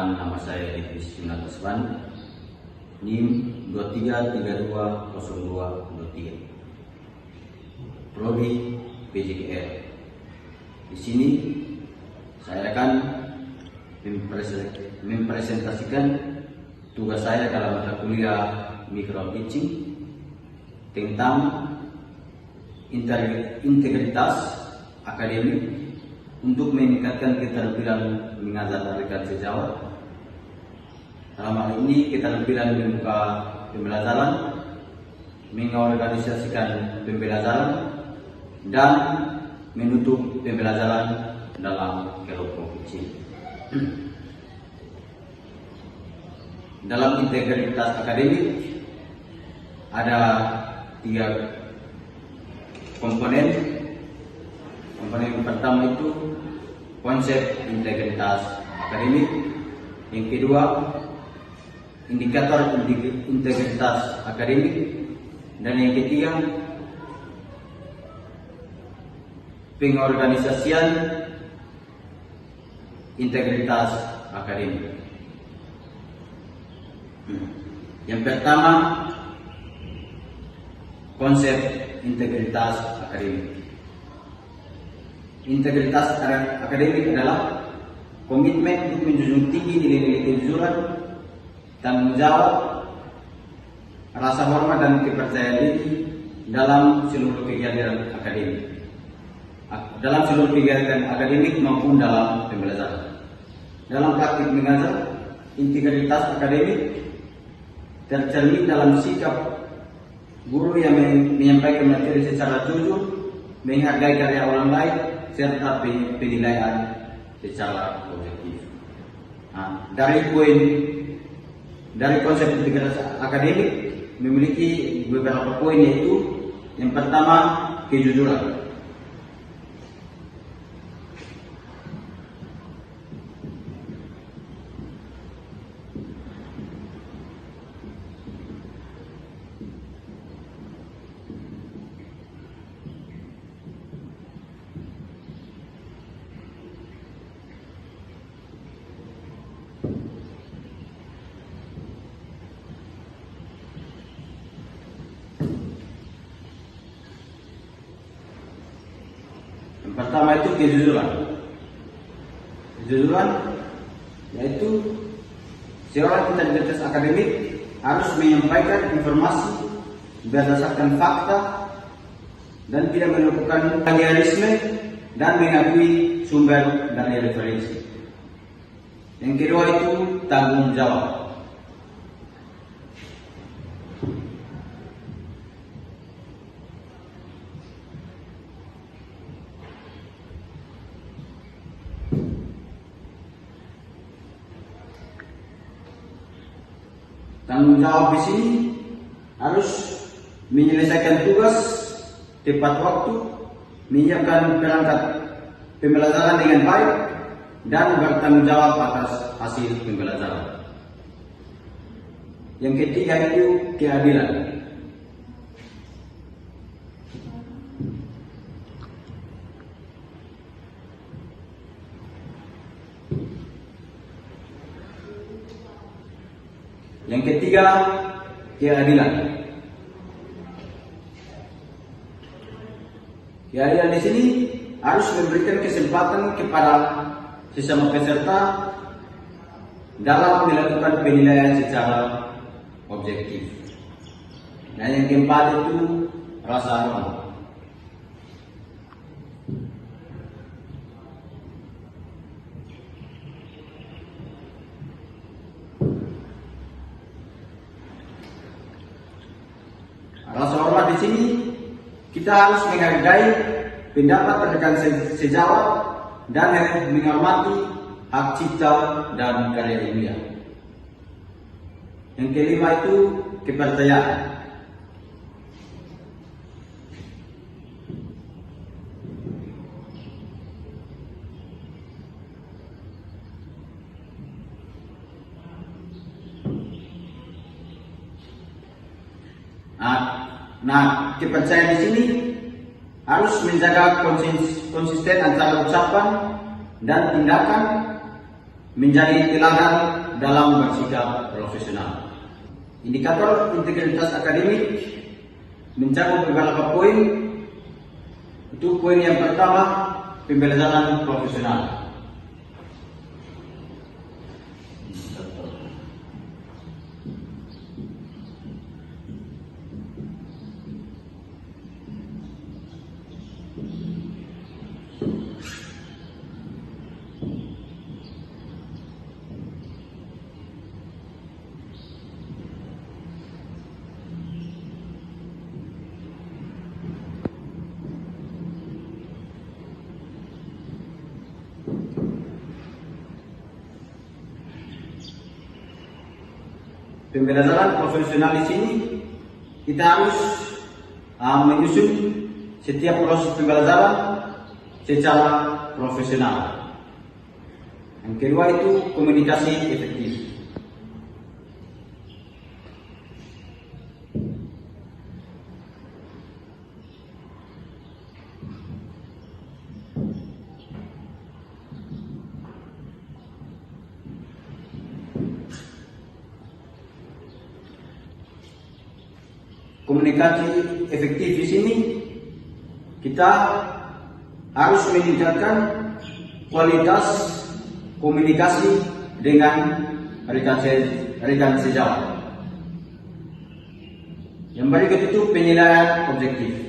Perkenalkan, nama saya Idris Yunat Asban, NIM 23320223, Prodi PJKR. Di sini saya akan mempresentasikan tugas saya dalam mata kuliah micro teaching tentang integritas akademik untuk meningkatkan keterampilan mengajar rekan sejawat. Dalam hal ini keterampilan membuka pembelajaran, mengorganisasikan pembelajaran, dan menutup pembelajaran dalam kelompok kecil. Dalam integritas akademik ada 3 komponen. Komponen yang pertama itu konsep integritas akademik, yang kedua indikator integritas akademik, dan yang ketiga pengorganisasian integritas akademik. Yang pertama, konsep integritas akademik. Integritas akademik adalah komitmen untuk menjunjung tinggi nilai-nilai kejujuran, tanggung jawab, rasa hormat dan kepercayaan diri dalam seluruh kegiatan akademik. Dalam seluruh kegiatan akademik maupun dalam pembelajaran. Dalam praktik mengajar, integritas akademik tercermin dalam sikap guru yang menyampaikan materi secara jujur, menghargai karya orang lain, serta penilaian secara objektif. Dari konsep integritas akademik memiliki beberapa poin, yaitu yang pertama kejujuran. Yang pertama itu kejujuran. Kejujuran yaitu seorang integritas akademik harus menyampaikan informasi berdasarkan fakta dan tidak melakukan plagiarisme dan mengakui sumber dari referensi. Yang kedua itu tanggung jawab. Tanggung jawab di sini harus menyelesaikan tugas tepat waktu, menyiapkan perangkat pembelajaran dengan baik, dan bertanggung jawab atas hasil pembelajaran. Yang ketiga itu keadilan. Yang ketiga, keadilan. Keadilan di sini harus memberikan kesempatan kepada sesama peserta dalam melakukan penilaian secara objektif. Dan yang keempat itu rasa hormat. Rasa hormat di sini kita harus menghargai pendapat rekan sejawat dan menghormati hak cipta dan karya ilmiah. Yang kelima itu kepercayaan. Nah, kepercayaan di sini harus menjaga konsisten antara ucapan dan tindakan, menjadi teladan dalam bersikap profesional. Indikator integritas akademik mencakup beberapa poin. Itu poin yang pertama, pembelajaran profesional. Pembelajaran profesional di sini kita harus menyusun setiap proses pembelajaran secara profesional. Yang kedua itu komunikasi efektif. Komunikasi efektif di sini kita harus meningkatkan kualitas komunikasi dengan rekan sejawat. Yang berikut itu penilaian objektif.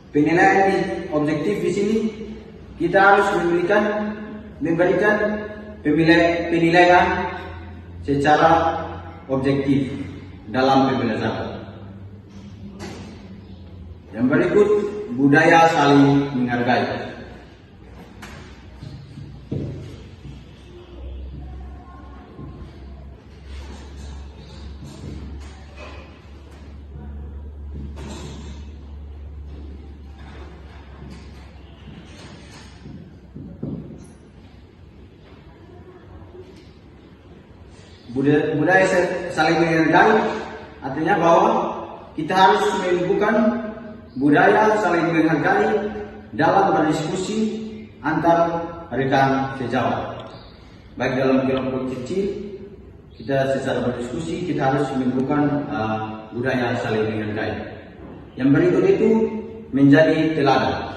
Penilaian objektif di sini kita harus memberikan penilaian secara objektif dalam pembelajaran. Yang berikut budaya saling menghargai. Budaya saling menghargai artinya bahwa kita harus menumbuhkan budaya saling menghargai dalam berdiskusi antar rekan sejawat. Baik dalam kelompok kecil, kita secara berdiskusi kita harus menumbuhkan budaya saling menghargai. Yang berikut itu menjadi teladan.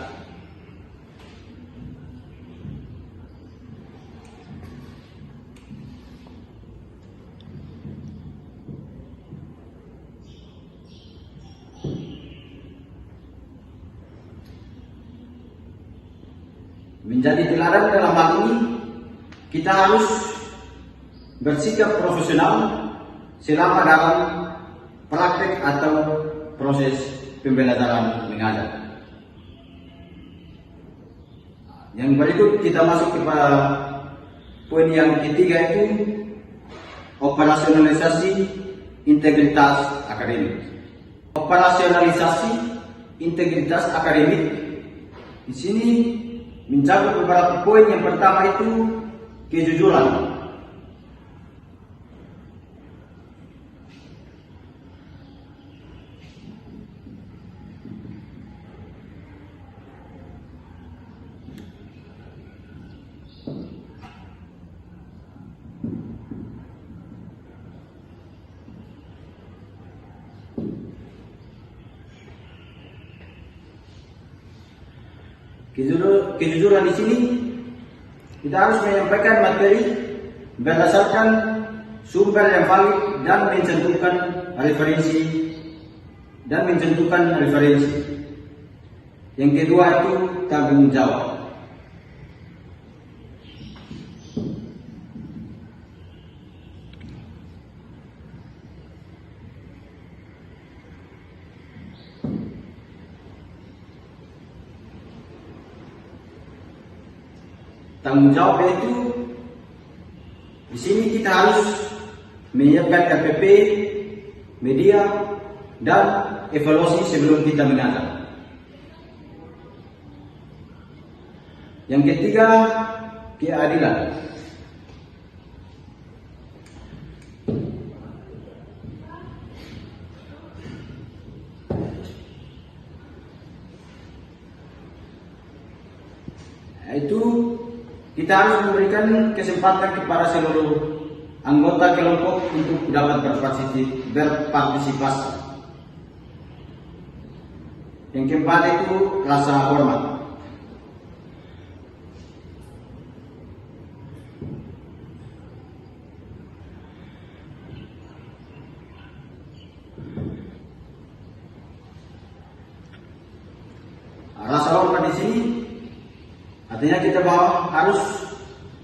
Menjadi teladan dalam hal ini, kita harus bersikap profesional selama dalam praktek atau proses pembelajaran mengajar. Yang berikut kita masuk kepada poin yang ketiga, itu operasionalisasi integritas akademik. Operasionalisasi integritas akademik di sini mencakup beberapa poin. Yang pertama itu kejujuran. Kejujuran di sini kita harus menyampaikan materi berdasarkan sumber yang valid dan mencantumkan referensi. Yang kedua itu tanggung jawab. Tanggung jawab itu di sini kita harus menyiapkan KPP, media, dan evaluasi sebelum kita mengajar. Yang ketiga, keadilan. Yaitu kita harus memberikan kesempatan kepada seluruh anggota kelompok untuk dapat berpartisipasi. Yang keempat itu rasa hormat. Rasa hormat di sini artinya kita harus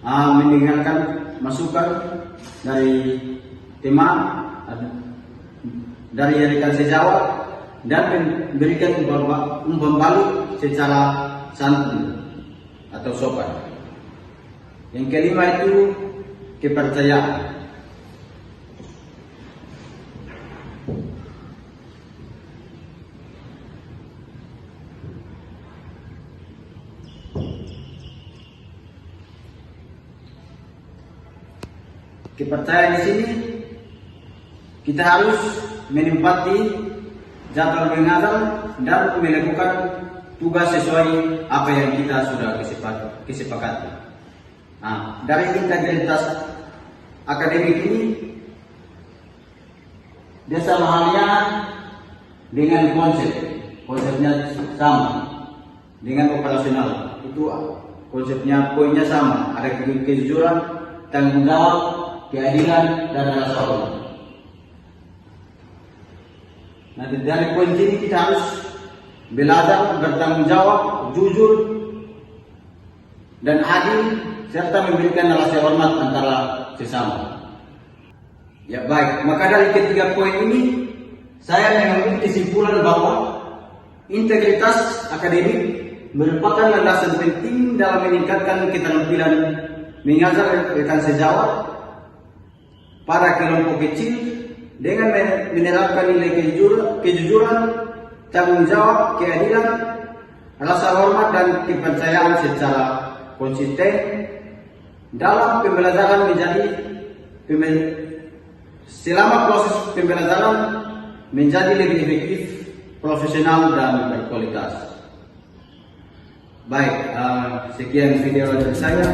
mendengarkan masukan dari teman, dari rekan sejawat, dan memberikan umpan balik secara santun atau sopan. Yang kelima itu kepercayaan. Kepercayaan di sini kita harus menempati jadwal mengajar dan melakukan tugas sesuai apa yang kita sudah kesepakati. Nah, dari integritas akademik ini dia sama halnya dengan konsepnya sama dengan operasional, itu konsepnya, poinnya sama, ada kejujuran, tanggung jawab, keadilan, dan rasa hormat. Nah, dari poin ini kita harus belajar bertanggung jawab, jujur, dan adil, serta memberikan rasa hormat antara sesama. Ya baik, maka dari ketiga poin ini saya mengambil kesimpulan bahwa integritas akademik merupakan landasan penting dalam meningkatkan keterampilan mengajar rekan sejawat pada kelompok kecil dengan menerapkan nilai kejujuran, tanggung jawab, keadilan, rasa hormat, dan kepercayaan secara konsisten dalam pembelajaran selama proses pembelajaran menjadi lebih efektif, profesional, dan berkualitas. Baik, sekian video dari saya.